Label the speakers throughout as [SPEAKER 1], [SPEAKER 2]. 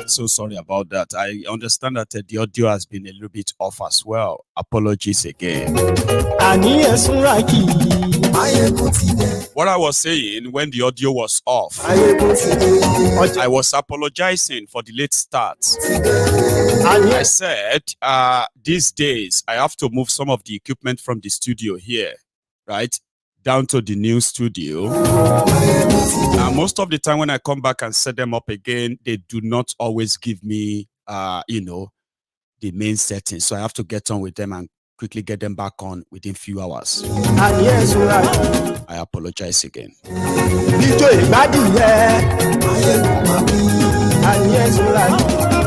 [SPEAKER 1] So sorry about that. I understand that the audio has been a little bit off as well. Apologies again. What I was saying when the audio was off, I was apologizing for the late start. I said, these days I have to move some of the equipment from the studio here, right, down to the new studio. Most of the time when I come back and set them up again, they do not always give me, the main settings. So I have to get on with them and quickly get them back on within few hours. I apologize again.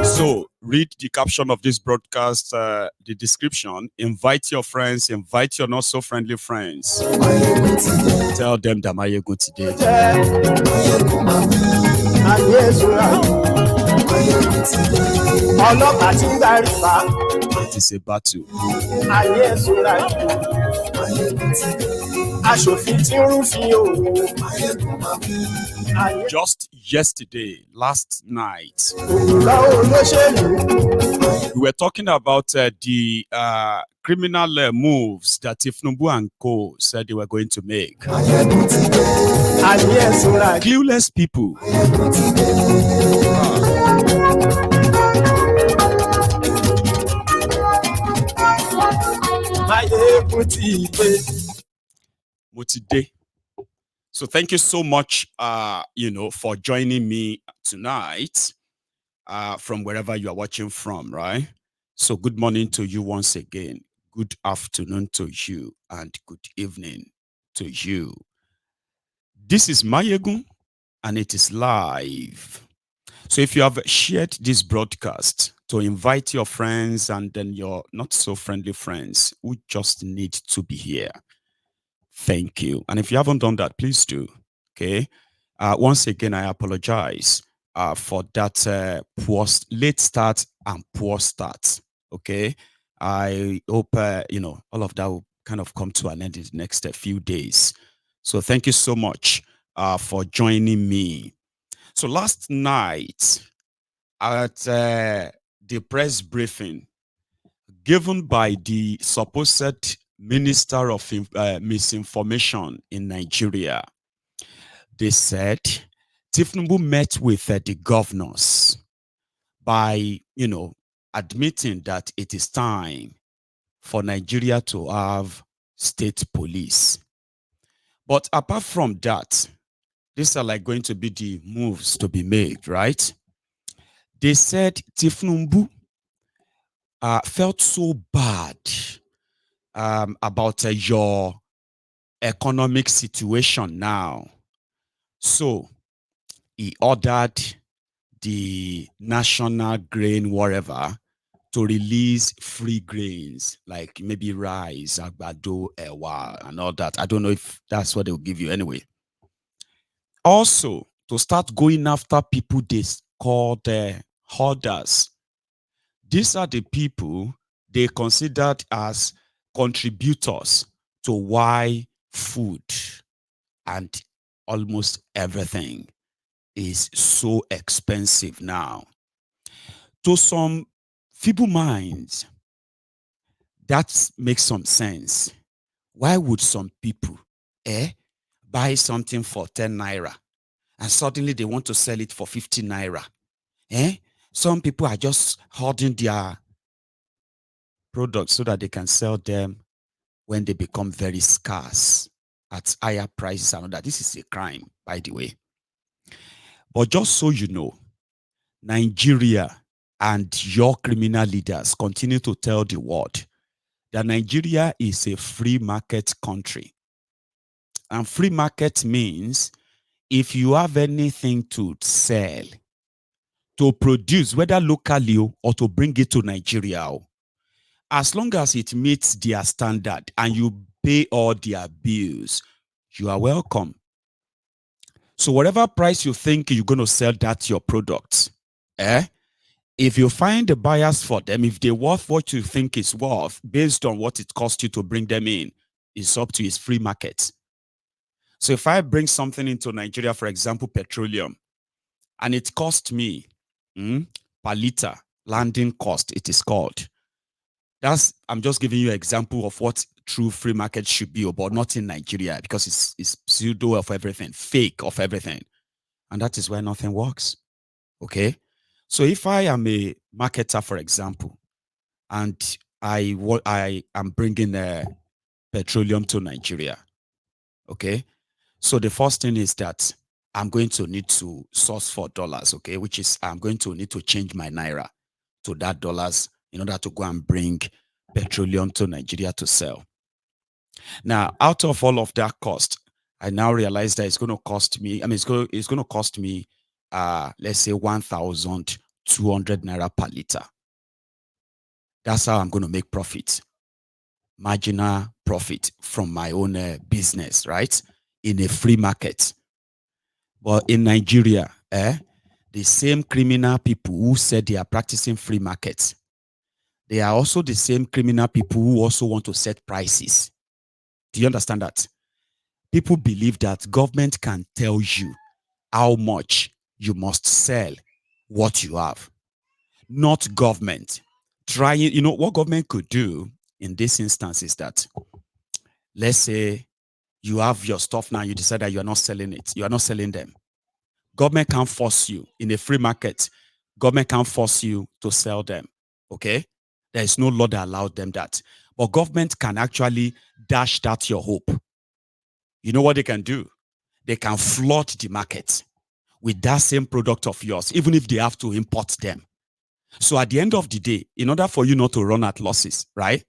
[SPEAKER 1] So read the caption of this broadcast, the description. Invite your friends, invite your not so friendly friends. Tell them that Mayegun today. It is a battle. Just yesterday, last night, we were talking about the criminal moves that Tinubu and Co said they were going to make. Clueless people. Motide. So thank you so much, for joining me tonight from wherever you are watching from, right? So good morning to you once again. Good afternoon to you and good evening to you. This is Mayegun and it is live. So if you have shared this broadcast to invite your friends and then your not so friendly friends who just need to be here, thank you. And if you haven't done that, please do. Okay. Once again, I apologize for that poor late start and poor start. Okay. I hope, all of that will kind of come to an end in the next few days. So thank you so much for joining me. So last night at the press briefing given by the supposed Minister of Misinformation in Nigeria, they said Tinubu met with the governors by, admitting that it is time for Nigeria to have state police. But apart from that, these are like going to be the moves to be made, right? They said Tinubu felt so bad about your economic situation now. So he ordered the national grain, whatever, to release free grains, like maybe rice, agbado, ewa, and all that. I don't know if that's what they'll give you anyway. Also, to start going after people they call the hoarders. These are the people they considered as contributors to why food and almost everything is so expensive now. To some feeble minds, that makes some sense. Why would some people buy something for 10 naira and suddenly they want to sell it for 50 naira? Some people are just hoarding their products so that they can sell them when they become very scarce at higher prices and all that. This is a crime, by the way. But just so you know, Nigeria and your criminal leaders continue to tell the world that Nigeria is a free market country. And free market means if you have anything to sell, to produce, whether locally or to bring it to Nigeria, as long as it meets their standard and you pay all their bills, you are welcome. So whatever price you think you're going to sell that your products, if you find the buyers for them, if they're worth what you think is worth, based on what it costs you to bring them in, it's up to his free market. So if I bring something into Nigeria, for example, petroleum, And it cost me per liter landing cost, it is called. I'm just giving you an example of what true free market should be, but not in Nigeria, because it's pseudo of everything, fake of everything. And that is why nothing works. Okay. So if I am a marketer, for example, and I am bringing petroleum to Nigeria. Okay. So the first thing is that I'm going to need to source for dollars. Okay. Which is I'm going to need to change my naira to that dollars in order to go and bring petroleum to Nigeria to sell. Now, out of all of that cost, I now realize that it's going to cost me, it's going to cost me, let's say 1,200 naira per liter. That's how I'm going to make profit, marginal profit from my own business, right? In a free market. But in Nigeria, the same criminal people who said they are practicing free markets, they are also the same criminal people who also want to set prices. Do you understand that? People believe that government can tell you how much you must sell what you have. Not government. What government could do in this instance is that, let's say you have your stuff now, you decide that you are not selling it. You are not selling them. Government can't force you in a free market. Government can't force you to sell them. Okay? There is no law that allowed them that. But government can actually dash that your hope. You know what they can do? They can flood the market with that same product of yours, even if they have to import them. So at the end of the day, in order for you not to run at losses, right,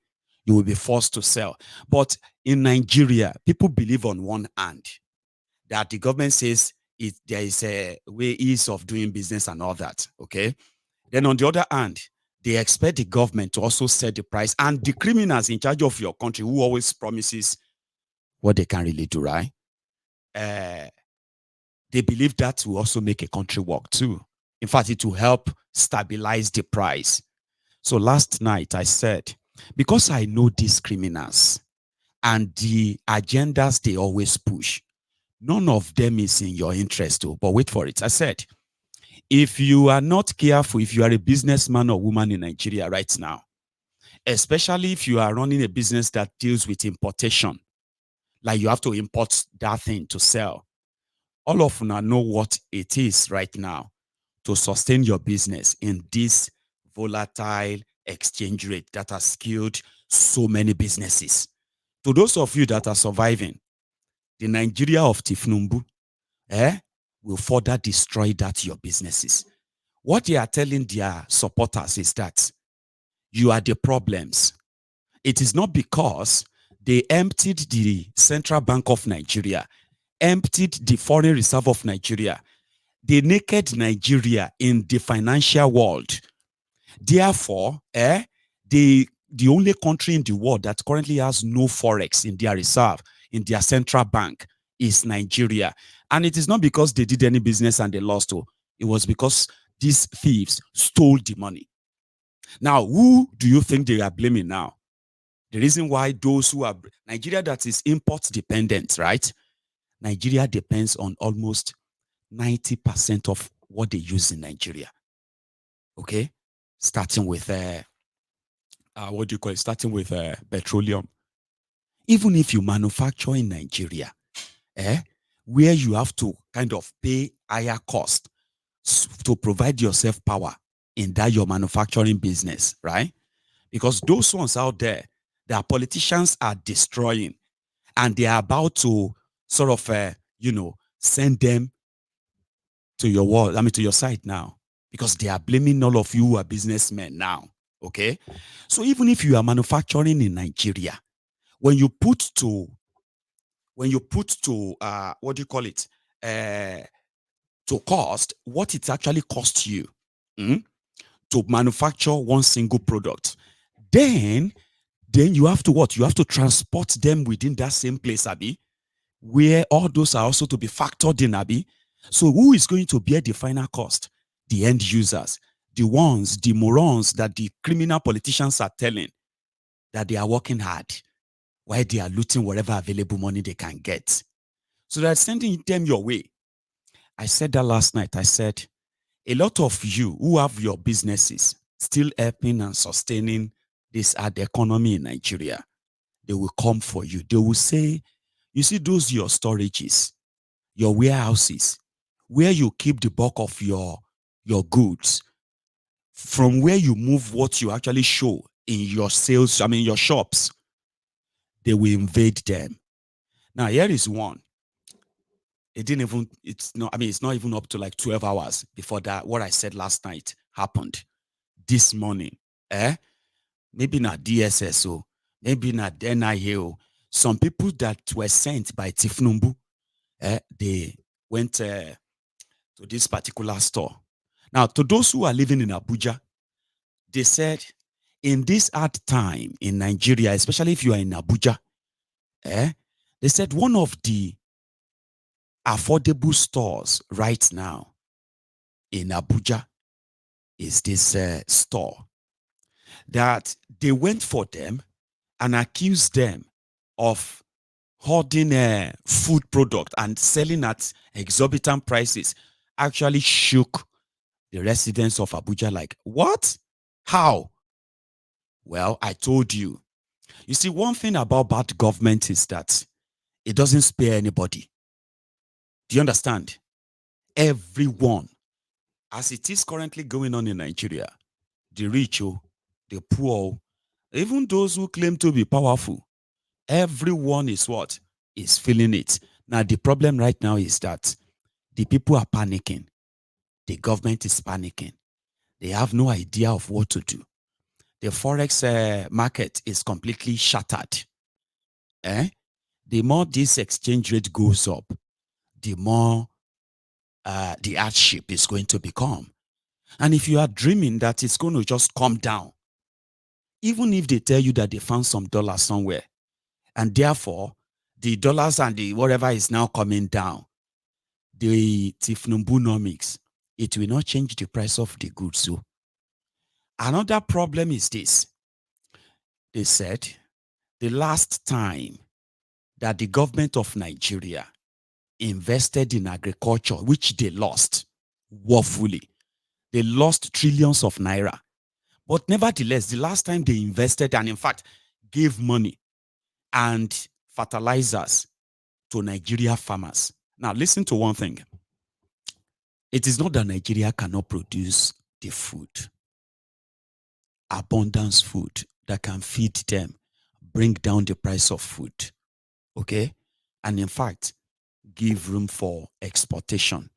[SPEAKER 1] you will be forced to sell. But in Nigeria, people believe on one hand that the government says there is a way ease of doing business and all that, okay? Then on the other hand, they expect the government to also set the price, and the criminals in charge of your country who always promises what they can really do, right? They believe that will also make a country work too. In fact, it will help stabilize the price. So last night I said, because I know these criminals and the agendas they always push, none of them is in your interest. But wait for it. I said, if you are not careful, if you are a businessman or woman in Nigeria right now, especially if you are running a business that deals with importation, like you have to import that thing to sell, all of you know what it is right now to sustain your business in this volatile exchange rate that has killed so many businesses. To those of you that are surviving, the Nigeria of Tinubu will further destroy that your businesses. What they are telling their supporters is that you are the problems. It is not because they emptied the Central Bank of Nigeria, emptied the foreign reserve of Nigeria, they naked Nigeria in the financial world. Therefore, the only country in the world that currently has no forex in their reserve, in their central bank, is Nigeria. And it is not because they did any business and they lost. It was because these thieves stole the money. Now, who do you think they are blaming now? The reason why those who are Nigeria that is import dependent, right? Nigeria depends on almost 90% of what they use in Nigeria. Okay, starting with what do you call it? Starting with petroleum. Even if you manufacture in Nigeria, where you have to kind of pay higher cost to provide yourself power in that your manufacturing business, right? Because those ones out there, their politicians are destroying, and they are about to sort of, send them to your wall, to your side now, because they are blaming all of you who are businessmen now. Okay. So even if you are manufacturing in Nigeria, when you put to what do you call it? To cost, what it actually costs you to manufacture one single product, then you have to what? You have to transport them within that same place, Abby, where all those are also to be factored in, Abby. So who is going to bear the final cost? The end users, the morons that the criminal politicians are telling that they are working hard while they are looting whatever available money they can get. So they're sending them your way. I said that last night. I said, a lot of you who have your businesses still helping and sustaining this ad economy in Nigeria, they will come for you. They will say, you see those your storages, your warehouses, where you keep the bulk of your goods, from where you move what you actually show in your sales, your shops, they will invade them. Now, here is one. It's not even up to like 12 hours before that. What I said last night happened this morning. Maybe not DSS, maybe not NIA. Some people that were sent by Tifnumbu, they went to this particular store. Now, to those who are living in Abuja, they said in this hard time in Nigeria, especially if you are in Abuja, they said one of the affordable stores right now in Abuja is this store that they went for them and accused them of hoarding food product and selling at exorbitant prices. Actually shook the residents of Abuja like, what? How? Well, I told you. You see, one thing about bad government is that it doesn't spare anybody. Do you understand? Everyone, as it is currently going on in Nigeria, the rich, the poor, even those who claim to be powerful, everyone is what? Is feeling it. Now, the problem right now is that the people are panicking. The government is panicking. They have no idea of what to do. The forex market is completely shattered. The more this exchange rate goes up, the more the hardship is going to become. And if you are dreaming that it's going to just come down, even if they tell you that they found some dollars somewhere, and therefore the dollars and the whatever is now coming down, the Tinubunomics, it will not change the price of the goods. So another problem is this. They said the last time that the government of Nigeria invested in agriculture, which they lost woefully, they lost trillions of naira. But nevertheless, the last time they invested and in fact gave money and fertilizers to Nigeria farmers. Now, listen to one thing. It is not that Nigeria cannot produce the food, abundance food that can feed them, bring down the price of food, okay? And in fact, give room for exportation.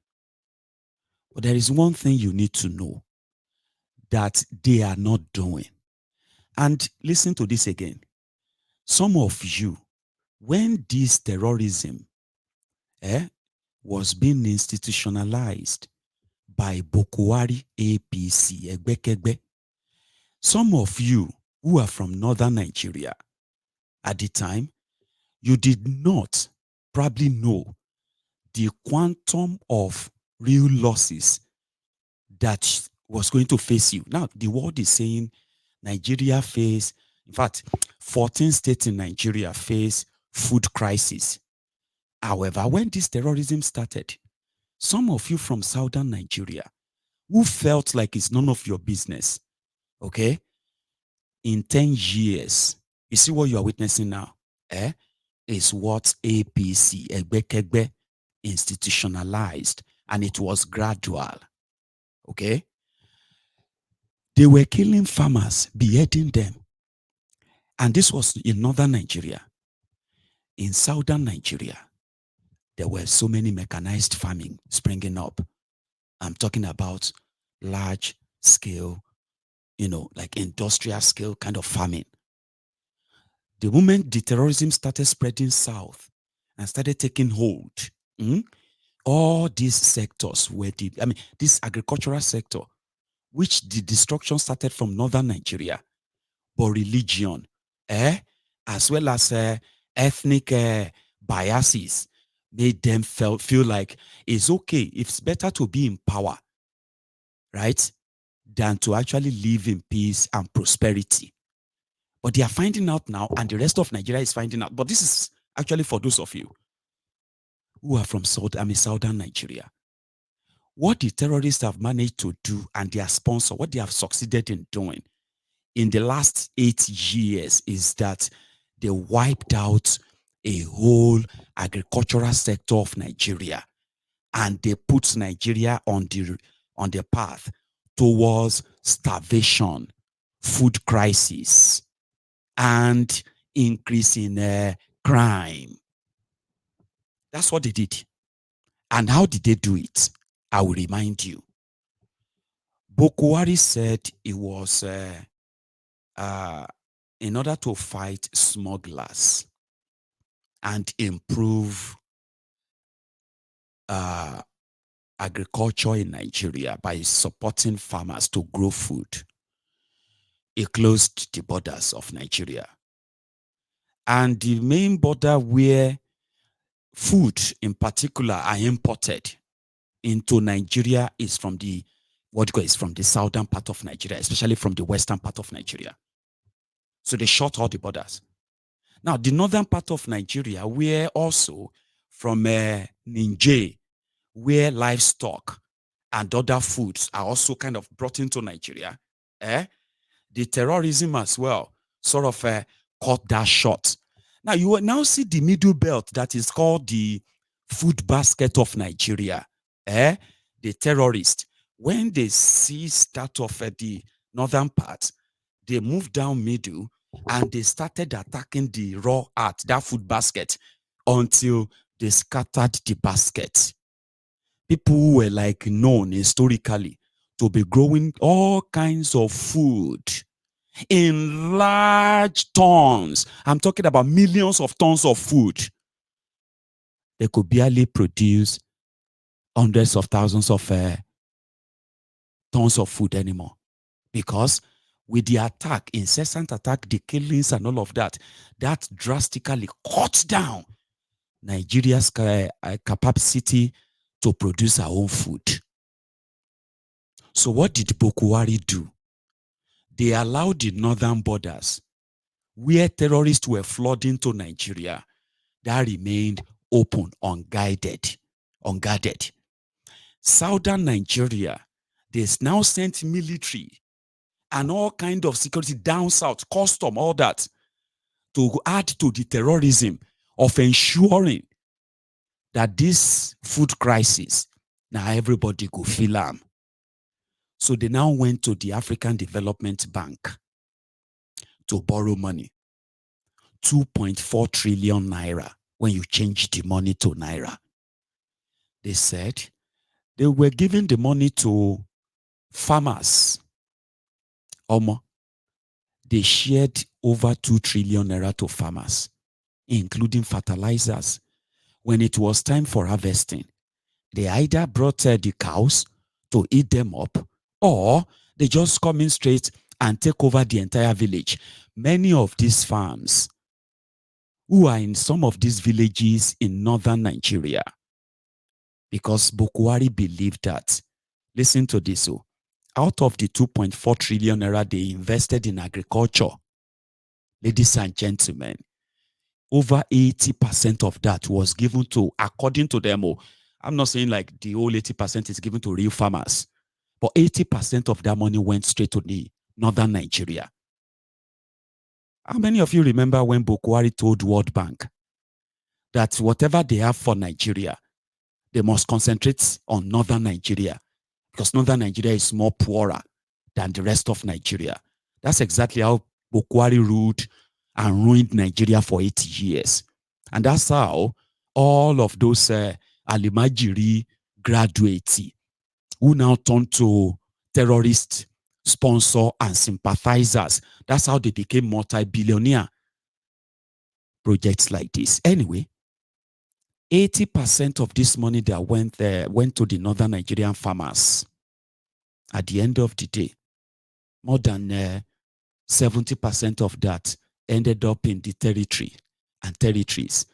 [SPEAKER 1] But there is one thing you need to know that they are not doing. And listen to this again. Some of you, when this terrorism was being institutionalized by Bokwari APC, Egbekegbe, some of you who are from northern Nigeria at the time, you did not probably know the quantum of real losses that was going to face you. Now, the world is saying Nigeria face, in fact, 14 states in Nigeria face food crisis. However, when this terrorism started, some of you from southern Nigeria who felt like it's none of your business, okay, in 10 years, you see what you are witnessing now, is what APC, Egbekegbe, institutionalized, and it was gradual, okay? They were killing farmers, beheading them. And this was in northern Nigeria. In southern Nigeria, there were so many mechanized farming springing up. I'm talking about large scale, like industrial scale kind of farming. The moment the terrorism started spreading south and started taking hold, all these sectors were this agricultural sector, which the destruction started from northern Nigeria, but religion, as well as ethnic biases made them feel like it's okay, it's better to be in power, right, than to actually live in peace and prosperity. But they are finding out now, and the rest of Nigeria is finding out. But this is actually for those of you who are from southern Nigeria. what the terrorists have managed to do and their sponsor, what they have succeeded in doing in the last 8 years is that they wiped out a whole agricultural sector of Nigeria, and they put Nigeria on the path towards starvation, food crisis, and increase in crime. That's what they did. And how did they do it? I will remind you. Boko Haram said it was in order to fight smugglers and improve agriculture in Nigeria by supporting farmers to grow food. It closed the borders of Nigeria. And the main border where food in particular are imported into Nigeria is from the southern part of Nigeria, especially from the western part of Nigeria. So they shut all the borders. Now, the northern part of Nigeria, where also from Niger, where livestock and other foods are also kind of brought into Nigeria, the terrorism as well sort of cut that short. Now, you will now see the middle belt that is called the food basket of Nigeria. The terrorists, when they seize that of the northern part, they move down middle and they started attacking the raw earth, that food basket, until they scattered the basket. People who were like known historically to be growing all kinds of food in large tons. I'm talking about millions of tons of food. They could barely produce hundreds of thousands of tons of food anymore, because with the attack, incessant attack, the killings and all of that, that drastically cut down Nigeria's capacity to produce our own food. So what did Boko Haram do? They allowed the northern borders, where terrorists were flooding to Nigeria, that remained open, unguarded. Southern Nigeria, they now sent military and all kind of security down south, custom, all that, to add to the terrorism of ensuring that this food crisis, now everybody go feel am. So they now went to the African Development Bank to borrow money, 2.4 trillion naira when you change the money to naira. They said they were giving the money to farmers. They shared over 2 trillion naira to farmers, including fertilizers. When it was time for harvesting, they either brought the cows to eat them up, or they just come in straight and take over the entire village. Many of these farms, who are in some of these villages in northern Nigeria, because Boko Haram believed that, listen to this, out of the 2.4 trillion naira they invested in agriculture, ladies and gentlemen, over 80% of that was given to, according to them, I'm not saying like the whole 80% is given to real farmers, but 80% of that money went straight to the northern Nigeria. How many of you remember when Boko Haram told World Bank that whatever they have for Nigeria, they must concentrate on northern Nigeria, because northern Nigeria is more poorer than the rest of Nigeria? That's exactly how Boko Haram ruled and ruined Nigeria for 80 years. And that's how all of those Alimajiri graduates who now turn to terrorist sponsor and sympathizers, that's how they became multi-billionaire projects like this. Anyway, 80% of this money that went there went to the northern Nigerian farmers. At the end of the day, more than 70% of that ended up in the territories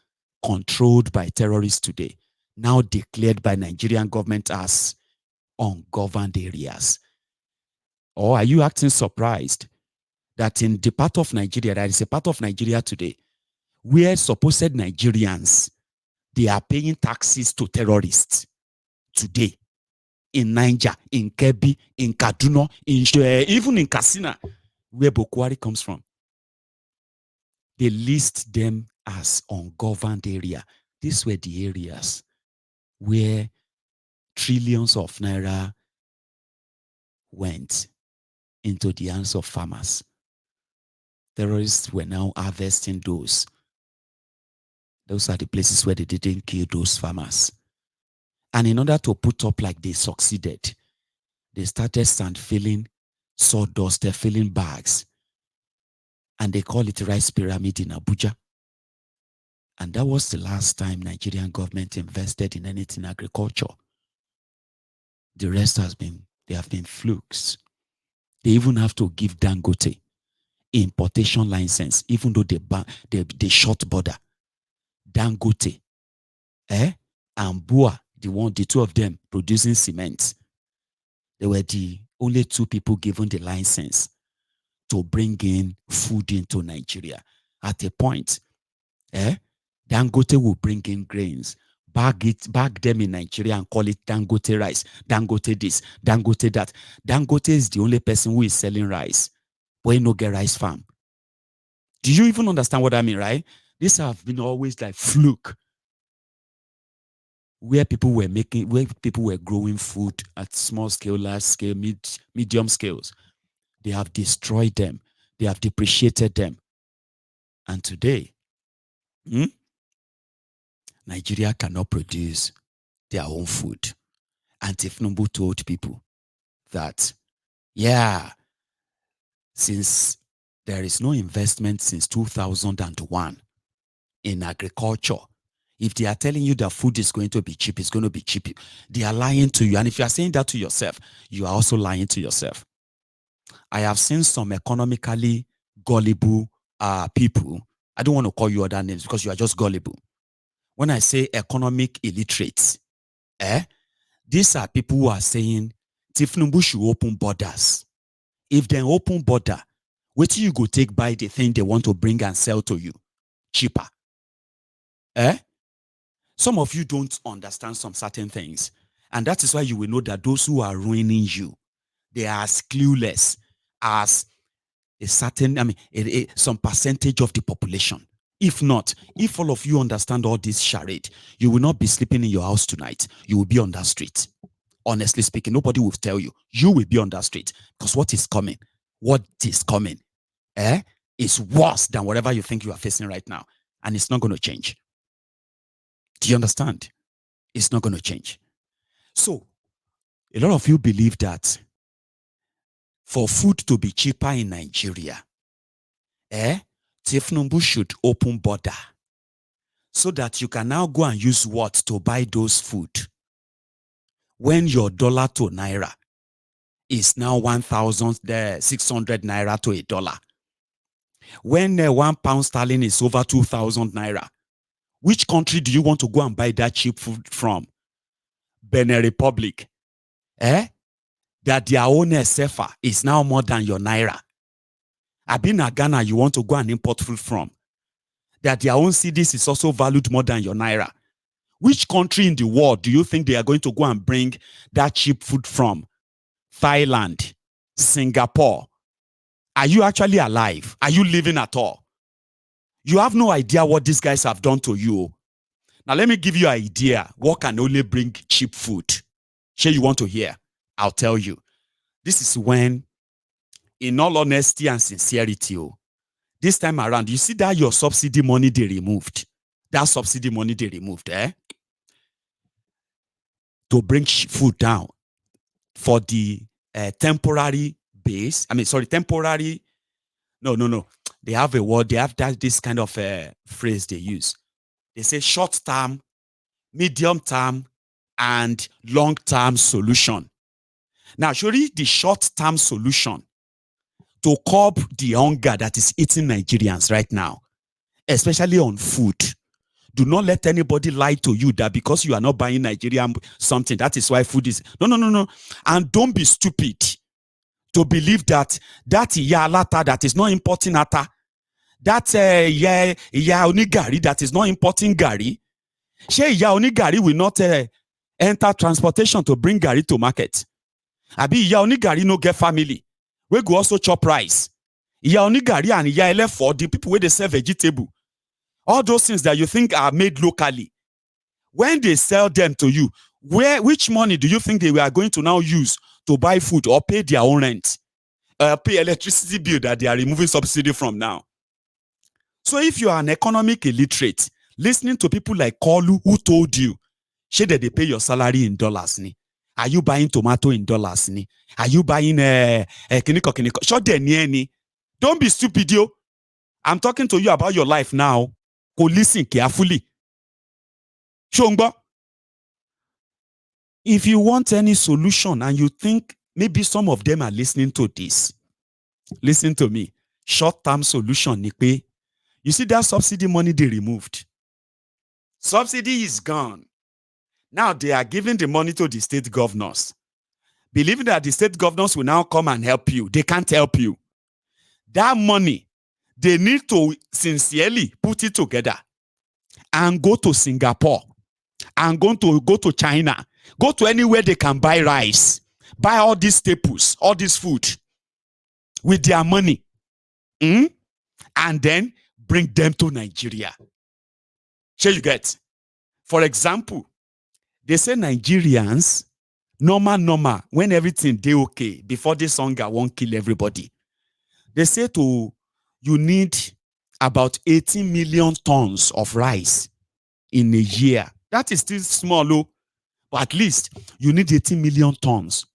[SPEAKER 1] controlled by terrorists today, now declared by Nigerian government as ungoverned areas. Or are you acting surprised that in the part of Nigeria, there is a part of Nigeria today where supposed Nigerians, they are paying taxes to terrorists today in Niger, in Kebbi, in Kaduna, even in Katsina, where Bokwari comes from. They list them as ungoverned area. These were the areas where trillions of naira went into the hands of farmers. Terrorists were now harvesting those. Those are the places where they didn't kill those farmers. And in order to put up like they succeeded, they started sand filling sawdust, they're filling bags. And they call it rice pyramid in Abuja. And that was the last time Nigerian government invested in anything agriculture. The rest they have been flukes. They even have to give Dangote importation license, even though they short border. Dangote, and Bua, the two of them producing cement. They were the only two people given the license to bring in food into Nigeria. At a point, Dangote will bring in grains, bag them in Nigeria and call it Dangote rice, Dangote this, Dangote that. Dangote is the only person who is selling rice, but he no get rice farm. Do you even understand what I mean, right? These have been always like fluke, where people were growing food at small scale, large scale, medium scales. They have destroyed them. They have depreciated them. And today, Nigeria cannot produce their own food. And Tinubu told people that, since there is no investment since 2001 in agriculture, if they are telling you that food is going to be cheap, it's going to be cheap, they are lying to you. And if you are saying that to yourself, you are also lying to yourself. I have seen some economically gullible people. I don't want to call you other names because you are just gullible. When I say economic illiterates, these are people who are saying Tinubu should open borders. If they open border, what do you go take by the thing they want to bring and sell to you cheaper? Some of you don't understand some certain things. And that is why you will know that those who are ruining you, they are as clueless as a certain, some percentage of the population. If not, if all of you understand all this charade, you will not be sleeping in your house tonight. You will be on that street. Honestly speaking, nobody will tell you. You will be on that street because what is coming is worse than whatever you think you are facing right now. And it's not going to change. Do you understand? It's not going to change. So, a lot of you believe that for food to be cheaper in Nigeria, Tinubu should open border so that you can now go and use what to buy those food when your dollar to naira is now 1,600 naira to a dollar. When 1 pound sterling is over 2,000 naira, which country do you want to go and buy that cheap food from? Benin Republic. That their own SFA is now more than your naira. Abina Ghana, you want to go and import food from. That their own cedis is also valued more than your naira. Which country in the world do you think they are going to go and bring that cheap food from? Thailand, Singapore. Are you actually alive? Are you living at all? You have no idea what these guys have done to you. Now, let me give you an idea what can only bring cheap food. Sure, you want to hear? I'll tell you. This is when, in all honesty and sincerity, this time around, you see that your subsidy money they removed. That subsidy money they removed, to bring food down for the temporary base. Temporary. No. They have a word. They have this kind of phrase they use. They say short term, medium term, and long term solution. Now, surely the short term solution to curb the hunger that is eating Nigerians right now, especially on food. Do not let anybody lie to you that because you are not buying Nigerian something, that is why food is. No. And don't be stupid to believe that lata that is not importing ata, that onigari that is not importing gari. She onigari will not enter transportation to bring garri to market. Abi iya oni garri no get family wey go also chop rice. Iya oni garri and iya elefo, the people wey dey sell vegetable, all those things that you think are made locally, when they sell them to you, which money do you think they were going to now use to buy food or pay their own rent, pay electricity bill that they are removing subsidy from now? So if you are an economic illiterate, listening to people like Kolu who told you, shey they pay your salary in dollars ni? Are you buying tomato in dollars ni? Are you buying kiniko? Sure they ni? Don't be stupid, yo. I'm talking to you about your life now. Go listen carefully. Shongba. If you want any solution and you think maybe some of them are listening to this, listen to me. Short-term solution ni pe, you see that subsidy money they removed. Subsidy is gone. Now they are giving the money to the state governors, believing that the state governors will now come and help you. They can't help you. That money, they need to sincerely put it together and go to Singapore and go to China, go to anywhere they can buy rice, buy all these staples, all this food with their money, and then bring them to Nigeria. Shall you get? For example, they say Nigerians, normal, when everything they okay, before this hunger won't kill everybody. They say you need about 18 million tons of rice in a year. That is still small, but at least you need 18 million tons.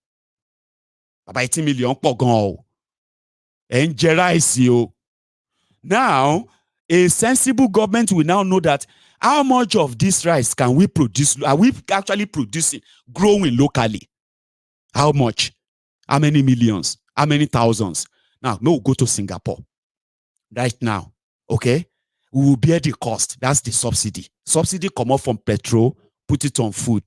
[SPEAKER 1] About 18 million pogon. And rice, yo. Now, a sensible government will now know that how much of this rice can we produce? Are we actually producing, growing locally? How much? How many millions? How many thousands? Now, no, go to Singapore right now, okay? We will bear the cost. That's the subsidy. Subsidy come up from petrol, put it on food.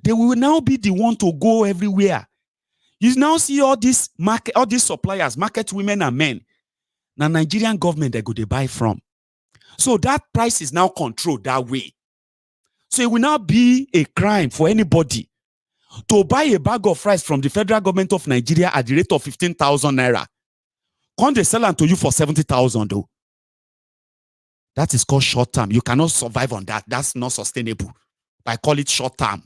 [SPEAKER 1] They will now be the one to go everywhere. You now see all these suppliers, market women and men. Now, Nigerian government, they go to buy from. So that price is now controlled that way. So it will now be a crime for anybody to buy a bag of rice from the federal government of Nigeria at the rate of 15,000 naira. Can't they sell them to you for 70,000 though? That is called short term. You cannot survive on that. That's not sustainable. I call it short term.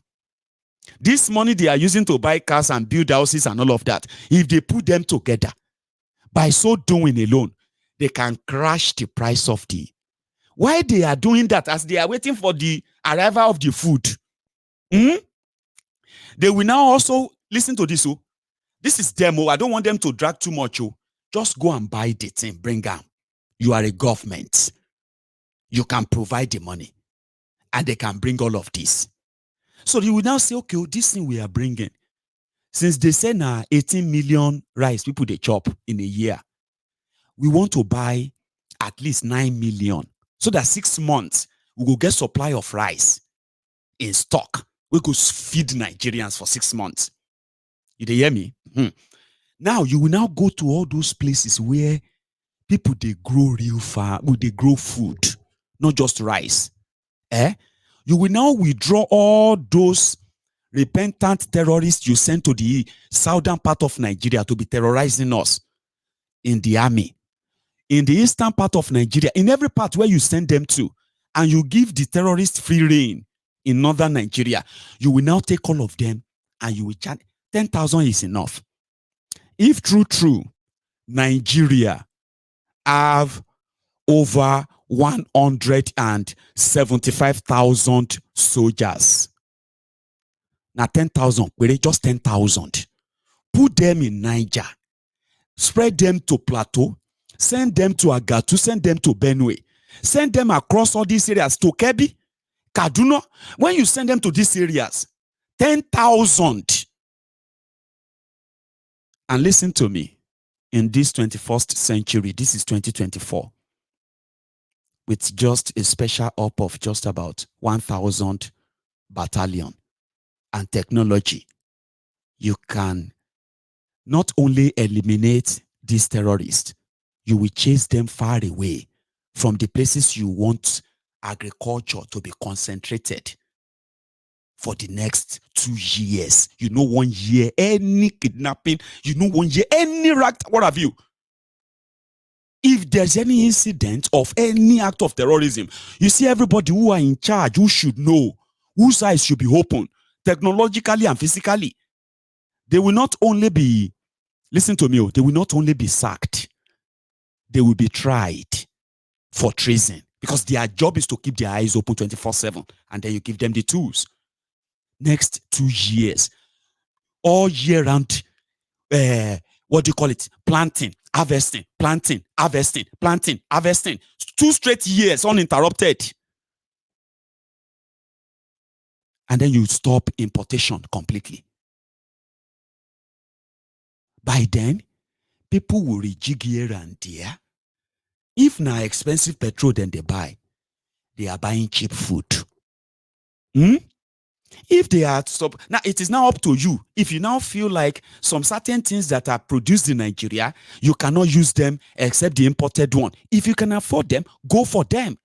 [SPEAKER 1] This money they are using to buy cars and build houses and all of that, if they put them together, by so doing alone, they can crash the price of the. Why they are doing that as they are waiting for the arrival of the food? They will now also listen to this. This is demo. I don't want them to drag too much. Just go and buy the thing, bring them. You are a government. You can provide the money. And they can bring all of this. So you will now say, okay, this thing we are bringing, since they say now 18 million rice people they chop in a year, we want to buy at least 9 million. So that 6 months, we will get supply of rice in stock. We could feed Nigerians for 6 months. You hear me? Now, you will now go to all those places where people, they grow real farm, they grow food, not just rice. You will now withdraw all those repentant terrorists you sent to the southern part of Nigeria to be terrorizing us in the army. In the eastern part of Nigeria, in every part where you send them to, and you give the terrorists free reign in northern Nigeria, you will now take all of them and you will charge 10,000 is enough. If true, Nigeria have over 175,000 soldiers. Now 10,000, just 10,000. Put them in Niger. Spread them to Plateau. Send them to Agatu. Send them to Benue. Send them across all these areas to Kebbi, Kaduna. When you send them to these areas, 10,000. And listen to me. In this 21st century, this is 2024, with just a special up of just about 1,000 battalion and technology, you can not only eliminate these terrorists, you will chase them far away from the places you want agriculture to be concentrated. for the next 2 years. 1 year, any kidnapping, 1 year, any act, what have you. If there's any incident of any act of terrorism, you see everybody who are in charge, who should know, whose eyes should be open, technologically and physically. They will not only be, listen to me, they will not only be sacked, they will be tried for treason, because their job is to keep their eyes open 24/7, and then you give them the tools. Next 2 years, all year round, what do you call it? Planting, harvesting, planting, harvesting, planting, harvesting. 2 straight years uninterrupted. And then you stop importation completely. By then, people will rejig here and there. If na expensive petrol then they buy, they are buying cheap food. If they are stop, now it is now up to you. If you now feel like some certain things that are produced in Nigeria, you cannot use them except the imported one. If you can afford them, go for them.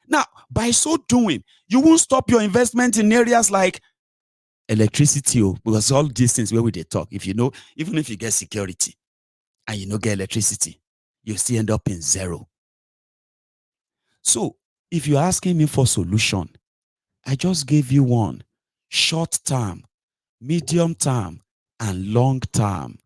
[SPEAKER 1] Now, by so doing, you won't stop your investment in areas like electricity, because all these things where we they talk. If even if you get security and you don't get electricity, you still end up in zero. So, if you're asking me for solution, I just gave you one: short term, medium term, and long term.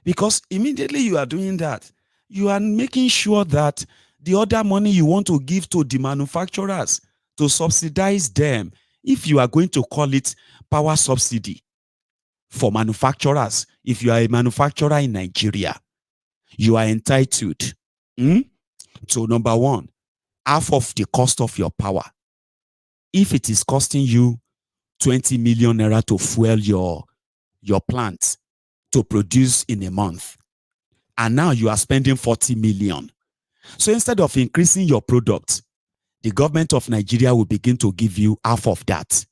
[SPEAKER 1] Because immediately you are doing that, you are making sure that the other money you want to give to the manufacturers to subsidize them, if you are going to call it power subsidy for manufacturers, if you are a manufacturer in Nigeria, you are entitled to, number one, half of the cost of your power. If it is costing you 20 million naira to fuel your plant to produce in a month, and now you are spending 40 million. So instead of increasing your product, the government of Nigeria will begin to give you half of that,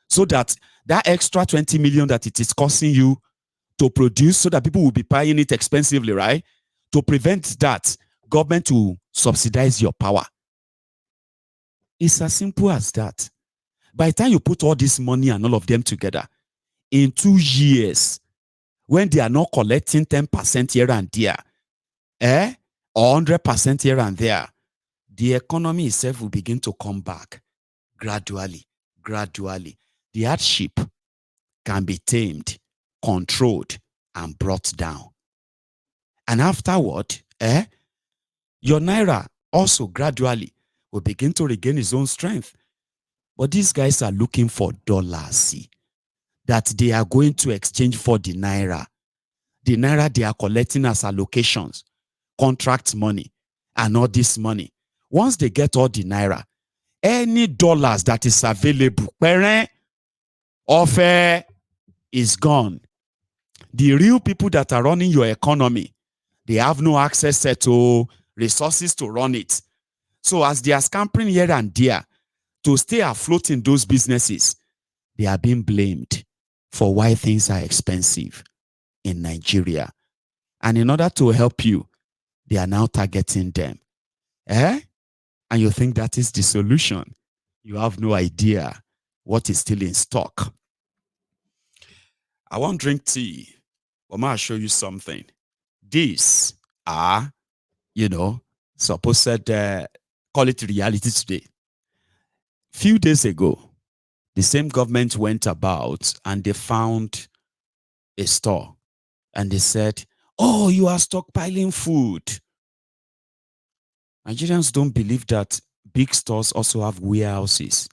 [SPEAKER 1] so that extra 20 million that it is costing you to produce, so that people will be buying it expensively, right? To prevent that, government will subsidize your power. It's as simple as that. By the time you put all this money and all of them together, in 2 years, when they are not collecting 10% here and there, or 100% here and there, the economy itself will begin to come back gradually. The hardship can be tamed, controlled, and brought down. And afterward, your naira also gradually will begin to regain its own strength. But these guys are looking for dollars that they are going to exchange for the naira. The naira they are collecting as allocations, contract money, and all this money. Once they get all the naira, any dollars that is available, offer is gone. The real people that are running your economy, they have no access to resources to run it. So as they are scampering here and there to stay afloat in those businesses, they are being blamed for why things are expensive in Nigeria. And in order to help you, they are now targeting them. And you think that is the solution. You have no idea what is still in stock. I won't drink tea, but I'll show you something. These are, supposed call it reality today. Few days ago, the same government went about and they found a store and they said, "Oh, you are stockpiling food." Nigerians don't believe that big stores also have warehouses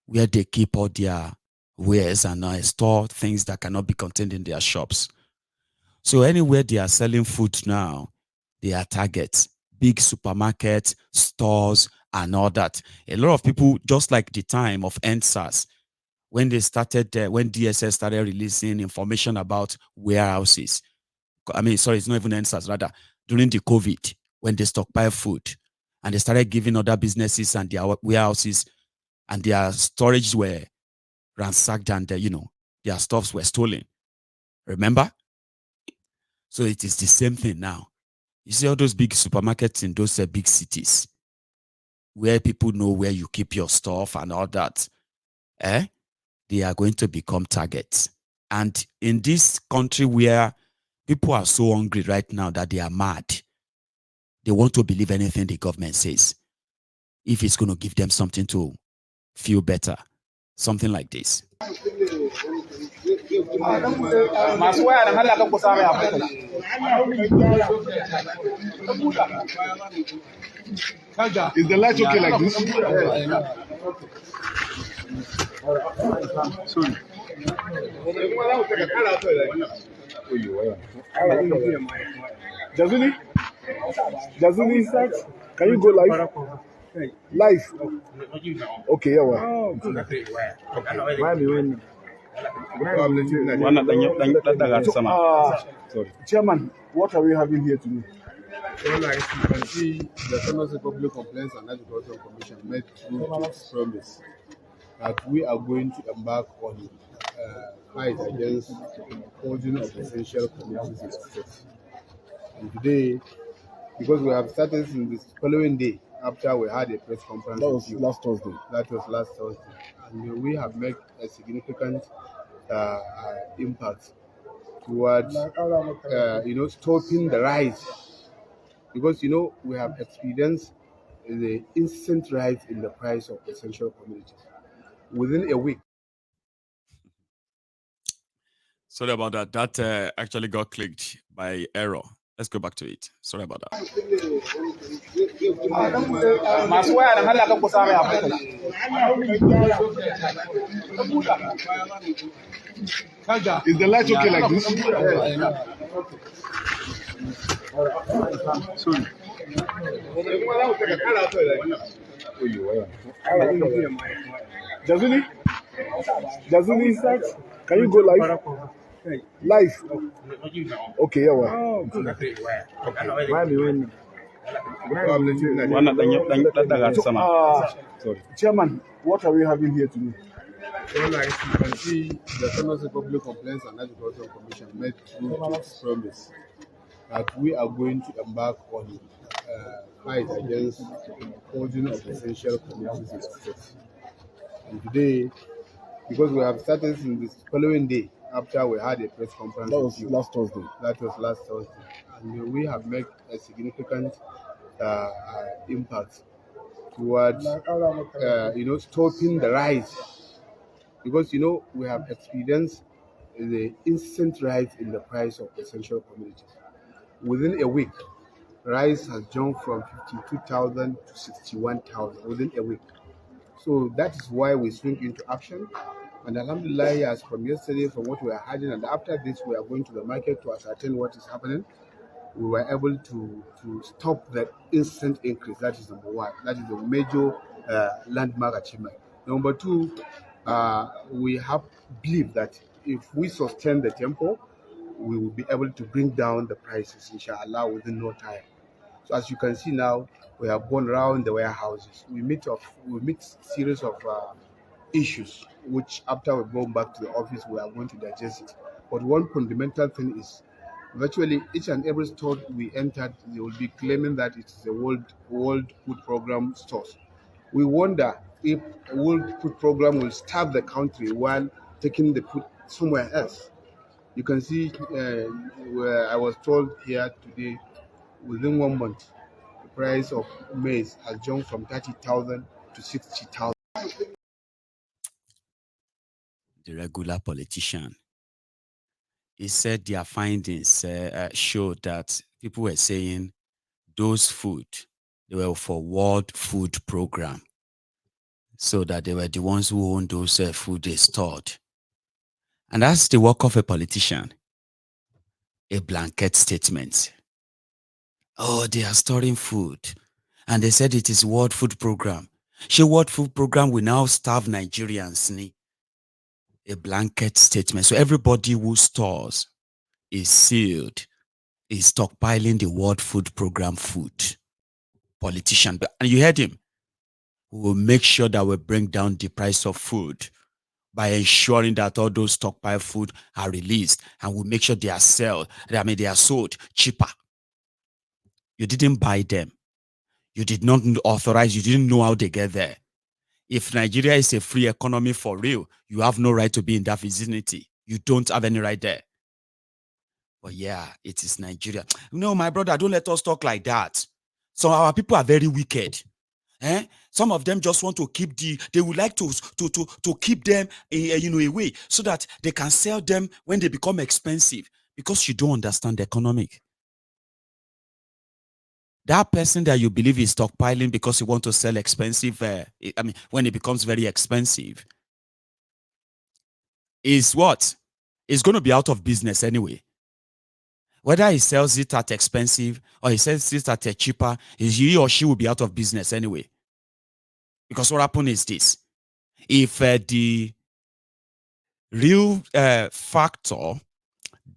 [SPEAKER 1] where they keep all their wares and store things that cannot be contained in their shops. So anywhere they are selling food now, they are targets, big supermarkets, stores, and all that. A lot of people, just like the time of EndSARS, when they started, when DSS started releasing information about warehouses. It's not even EndSARS, rather, during the COVID, when they stockpile food and they started giving other businesses and their warehouses and their storages were ransacked and, their stuffs were stolen. Remember? So it is the same thing now. You see all those big supermarkets in those big cities where people know where you keep your stuff and all that. they are going to become targets. And in this country where people are so hungry right now that they are mad, they want to believe anything the government says. If it's going to give them something to feel better, something like this.
[SPEAKER 2] Is the light okay like this? Sorry. Jazuli, can you go live? Live. Okay, yeah. Chairman, what are we having here today?
[SPEAKER 3] Well, as you can see, the Federal Public Complaints and Agricultural Commission made through its promise that we are going to embark on fight against hoarding of essential commodities in the state. And today, because we have started in this following day after we had a press conference.
[SPEAKER 2] That was last Thursday.
[SPEAKER 3] That was last Thursday. And we have made a significant impact towards, stopping the rise. Because, we have experienced the instant rise in the price of essential commodities within a week.
[SPEAKER 1] Sorry about that. That actually got clicked by error. Let's go back to it. Sorry about that.
[SPEAKER 2] Is the light okay like this? Sorry. Jazuli, can you go live? Live. Okay, yeah. Chairman, what are we having here today?
[SPEAKER 3] Well, as you can see, the Federal Public Complaints and Agricultural Commission made through its promise that we are going to embark on fight against hoarding of essential commodities in the state. And today, because we have started in this following day after we had a press conference.
[SPEAKER 2] That was last Thursday.
[SPEAKER 3] That was last Thursday. And we have made a significant impact towards, stopping the rise. Because, we have experienced the instant rise in the price of essential commodities. Within a week, rice has jumped from 52,000 to 61,000 within a week. So that is why we swing into action. And alhamdulillah, as from yesterday, from what we are having, and after this, we are going to the market to ascertain what is happening. We were able to stop the instant increase. That is number one. That is a major landmark achievement. Number two, we have believed that if we sustain the tempo, we will be able to bring down the prices, inshallah, within no time. So as you can see now, we have gone around the warehouses. We meet series of issues, which after we go back to the office, we are going to digest it. But one fundamental thing is, virtually each and every store we entered, they will be claiming that it is a World Food Program stores. We wonder if a World Food Program will starve the country while taking the food somewhere else. You can see where I was told here today, within 1 month, the price of maize has jumped from 30,000 to 60,000.
[SPEAKER 1] The regular politician. He said their findings showed that people were saying those food, they were for World Food Program. So that they were the ones who owned those food they stored. And that's the work of a politician. A blanket statement. Oh, they are storing food. And they said it is World Food Program. The World Food Program will now starve Nigerians. A blanket statement. So everybody who stores is sealed, is stockpiling the World Food Program food. Politician. And you heard him. We will make sure that we bring down the price of food by ensuring that all those stockpile food are released, and we'll make sure they are sold cheaper. You didn't buy them. You did not authorize, you didn't know how they get there. If Nigeria is a free economy for real, you have no right to be in that vicinity. You don't have any right there. But yeah, it is Nigeria. No, my brother, don't let us talk like that. So our people are very wicked. Some of them just want to keep they would like to keep them away so that they can sell them when they become expensive, because you don't understand the economic. That person that you believe is stockpiling because you want to sell expensive, when it becomes very expensive, is what? It's going to be out of business anyway. Whether he sells it at expensive or he sells it at a cheaper, he or she will be out of business anyway. Because what happened is this: if the real factor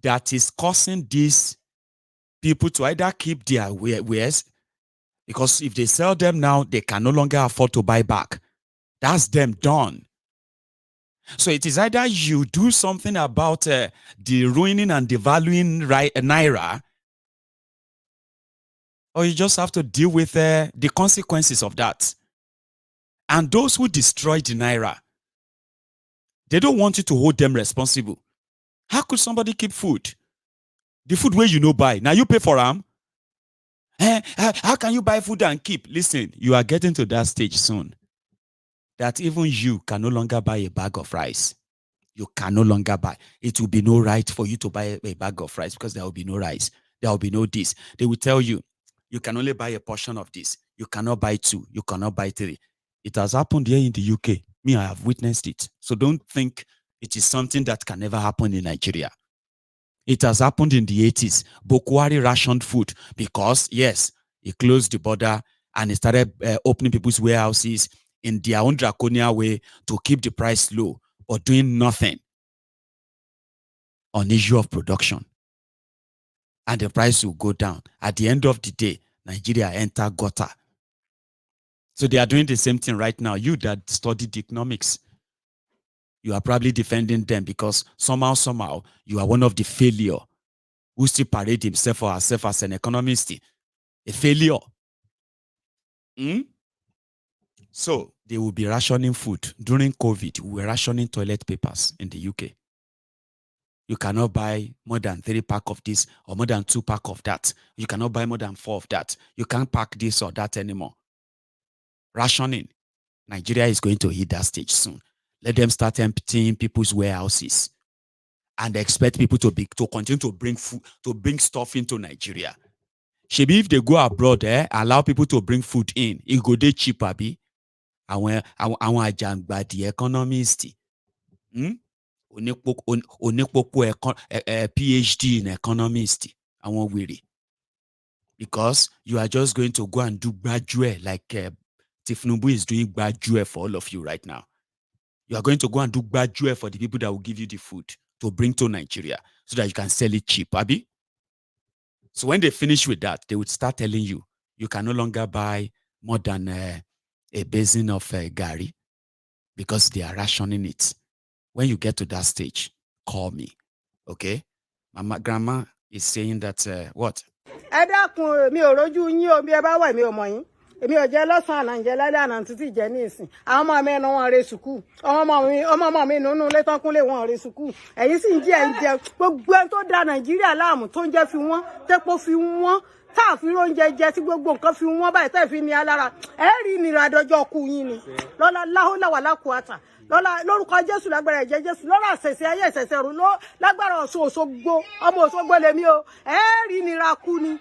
[SPEAKER 1] that is causing these people to either keep their wares, because if they sell them now, they can no longer afford to buy back. That's them done. So it is either you do something about the ruining and devaluing naira, or you just have to deal with the consequences of that. And those who destroy the naira, they don't want you to hold them responsible. How could somebody keep food? The food where you no buy, now you pay for them. How can you buy food and keep? Listen, you are getting to that stage soon that even you can no longer buy a bag of rice. You can no longer buy. It will be no right for you to buy a bag of rice because there will be no rice. There will be no this. They will tell you, you can only buy a portion of this. You cannot buy two. You cannot buy three. It has happened here in the UK. Me, I have witnessed it. So don't think it is something that can never happen in Nigeria. It has happened in the 80s. Bokwari rationed food because, yes, he closed the border and he started opening people's warehouses in their own draconian way to keep the price low, or doing nothing on issue of production. And the price will go down. At the end of the day, Nigeria enter gutter. So they are doing the same thing right now. You that studied economics, you are probably defending them because somehow, you are one of the failure who still parade himself or herself as an economist. A failure. So they will be rationing food. During COVID, we were rationing toilet papers in the UK. You cannot buy more than 3 pack of this or more than 2 pack of that. You cannot buy more than 4 of that. You can't pack this or that anymore. Rationing. Nigeria is going to hit that stage soon. Let them start emptying people's warehouses and expect people to continue to bring food, to bring stuff into Nigeria. Shebi, if they go abroad, allow people to bring food in, it go dey cheap, abi. Àwọn àjàngbàdì economist. Onípòpò PhD in economist. Àwọn wèrè. Because you are just going to go and do gbajue like Tinubu is doing gbajue for all of you right now. You are going to go and do gbajue for the people that will give you the food to bring to Nigeria so that you can sell it cheap, abi? So when they finish with that, they would start telling you, you can no longer buy more than a basin of gari because they are rationing it. When you get to that stage, call me, okay? Grandma is saying that, what?
[SPEAKER 4] Ẹ dákun mi ò rójú yín o bí ẹ bá wà mi ò mọ̀ yín. Èmi ò jẹ lọ́sàn-án àná ǹjẹ́ lálẹ́ àná títí jẹ ní ìsìn. Àwọn ọmọ mi ẹnu wọn re sùkúù. Ọmọ mi nínú ilé tán kúnlé wọn re sùkúù. Ẹ̀yin sì ń jẹ́ ẹ̀ ń jẹ gbogbo ẹni tó da Nàìjíríà láàmú tó ń jẹ́ fi wọ́n tẹ́pọ̀ fi wọ́n táàfin oúnjẹ jẹ tí gbogbo nǹkan fi wọ́n báyìí tẹ́ fi ní alára. Ẹ rí ìnira àdọ́jọ́ kú yín ni. Lọ́lá láhólà lákùúátà. Lọ́lá lórúkọ Jésù lágbára ẹ̀jẹ̀ Jésù lọ́lá àṣẹ̀ṣẹ̀ ayé ẹ̀ṣẹ̀ṣẹ̀ rú lágbára Ọ̀ṣun Òṣogbo ọmọ Òṣogbo lèmi o ẹ rí nira kú ni.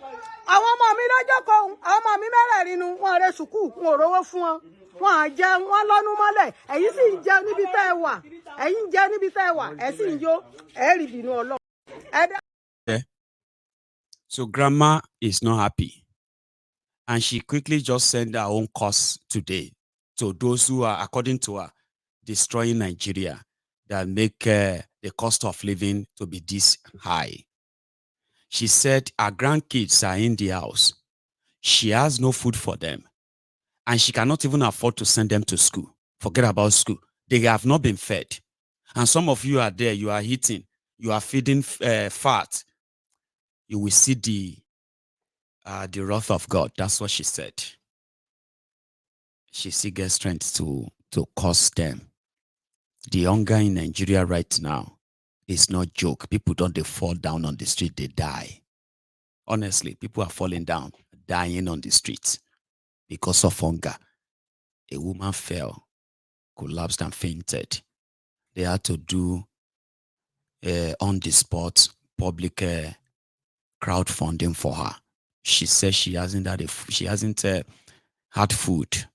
[SPEAKER 4] Àwọn ọmọ mi lọ́jọ́ kan àwọn ọmọ mi mẹ́rẹ̀ẹ̀rin nu wọn rẹ sùkúù wọn ò rówó fún wọn wọn à jẹ wọn lọ́nu mọ́lẹ̀ ẹ̀yin sì ń jẹ níbi tẹ́ ẹ wà ẹ̀yin ń jẹ níbi tẹ́ ẹ wà ẹ̀ sì ń yó ẹ̀ rí bínú Ọlọ́run.
[SPEAKER 1] So grandma is not happy. And she quickly just sent her own course today to those who are, according to her, destroying Nigeria, that make the cost of living to be this high. She said her grandkids are in the house. She has no food for them. And she cannot even afford to send them to school. Forget about school. They have not been fed. And some of you are there, you are eating, you are feeding fat. You will see the wrath of God. That's what she said. She still gets strength to to cost them. The hunger in Nigeria right now is not joke. People don't they fall down on the street, they die. Honestly, people are falling down, dying on the streets because of hunger. A woman fell, collapsed and fainted. They had to do on the spot public crowdfunding for her. She says she hasn't had food